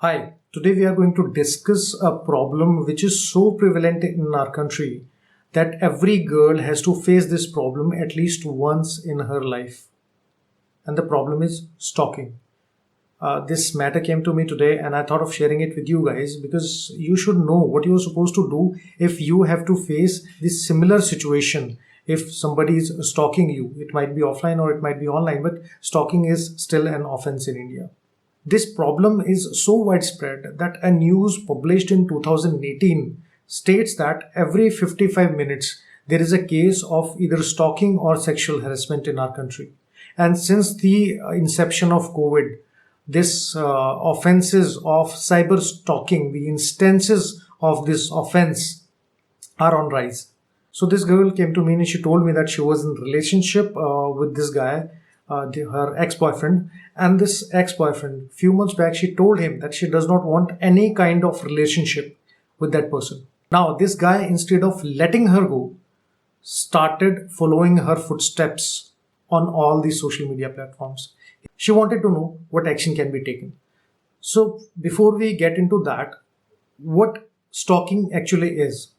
Hi, today we are going to discuss a problem which is so prevalent in our country that every girl has to face this problem at least once in her life. And the problem is stalking. This matter came to me today and I thought of sharing it with you guys because you should know what you're supposed to do if you have to face this similar situation. If somebody is stalking you, it might be offline or it might be online, but stalking is still an offense in India. This problem is so widespread that a news published in 2018 states that every 55 minutes there is a case of either stalking or sexual harassment in our country. And since the inception of COVID, this offenses of cyber stalking, the instances of this offense are on rise. So this girl came to me and she told me that she was in a relationship with this guy, her ex-boyfriend, and this ex-boyfriend, few months back, she told him that she does not want any kind of relationship with that person. Now, this guy, instead of letting her go, started following her footsteps on all these social media platforms. She wanted to know what action can be taken. So before we get into that, what stalking actually is.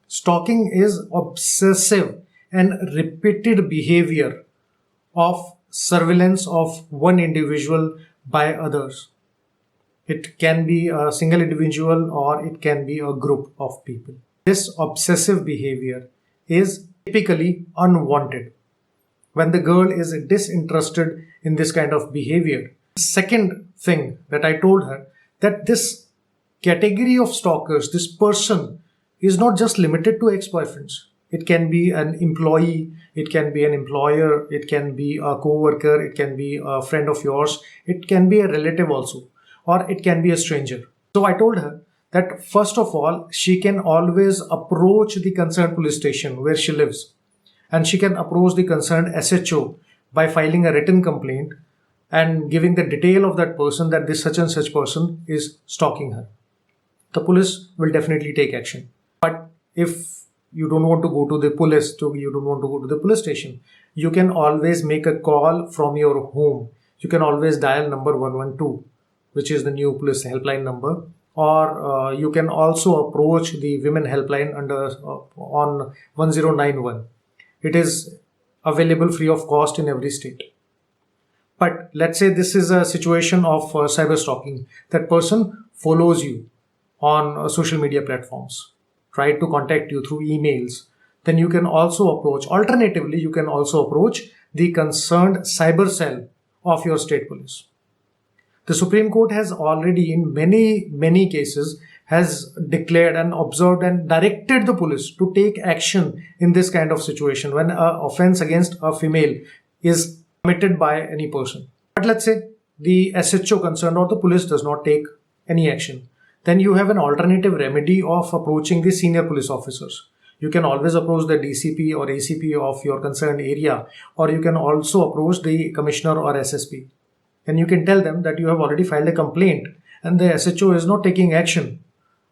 Stalking is obsessive and repeated behavior of surveillance of one individual by others. It can be a single individual or it can be a group of people. This obsessive behavior is typically unwanted. When the girl is disinterested in this kind of behavior. Second thing that I told her, that this category of stalkers, this person is not just limited to ex-boyfriends. It can be an employee, it can be an employer, it can be a co-worker, it can be a friend of yours, it can be a relative also, or it can be a stranger. So I told her that first of all, she can always approach the concerned police station where she lives, and she can approach the concerned SHO by filing a written complaint and giving the detail of that person, that this such and such person is stalking her. The police will definitely take action. But if you don't want to go to the police, you don't want to go to the police station, you can always make a call from your home. You can always dial number 112, which is the new police helpline number, or you can also approach the women helpline on 1091. It is available free of cost in every state. But let's say this is a situation of cyber stalking. That person follows you on social media platforms, try to contact you through emails. Then you can also approach, alternatively, you can also approach the concerned cyber cell of your state police. The Supreme Court has already in many cases has declared and observed and directed the police to take action in this kind of situation when an offense against a female is committed by any person. But let's say the SHO concerned or the police does not take any action. Then you have an alternative remedy of approaching the senior police officers. You can always approach the DCP or ACP of your concerned area, or you can also approach the commissioner or SSP. And you can tell them that you have already filed a complaint and the SHO is not taking action.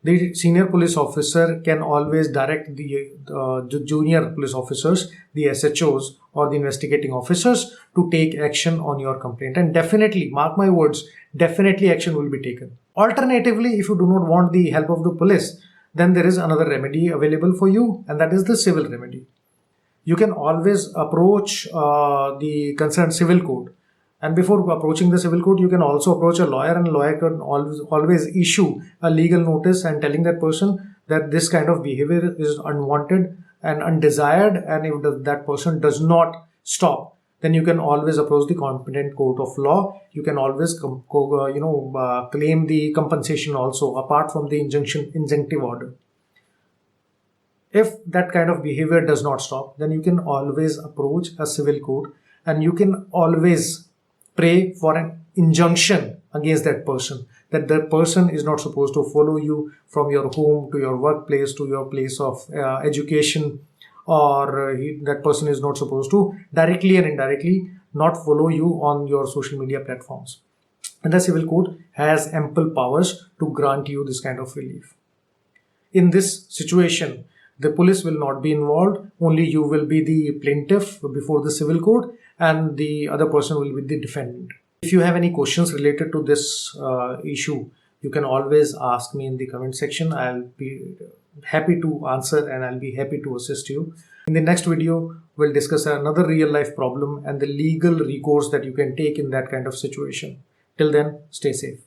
The senior police officer can always direct the junior police officers, the SHOs or the investigating officers to take action on your complaint. And definitely, mark my words, definitely action will be taken. Alternatively, if you do not want the help of the police, then there is another remedy available for you, and that is the civil remedy. You can always approach the concerned civil court. And before approaching the civil court, you can also approach a lawyer, and a lawyer can always issue a legal notice and telling that person that this kind of behavior is unwanted and undesired. And if that person does not stop, then you can always approach the competent court of law. You can always claim the compensation also apart from the injunctive order. If that kind of behavior does not stop, then you can always approach a civil court and you can always pray for an injunction against that person, that the person is not supposed to follow you from your home to your workplace to your place of education, or that person is not supposed to directly and indirectly not follow you on your social media platforms. And the civil court has ample powers to grant you this kind of relief. In this situation, the police will not be involved, only you will be the plaintiff before the civil court and the other person will be the defendant. If you have any questions related to this issue, you can always ask me in the comment section. I'll be happy to answer and I'll be happy to assist you. In the next video, we'll discuss another real life problem and the legal recourse that you can take in that kind of situation. Till then, stay safe.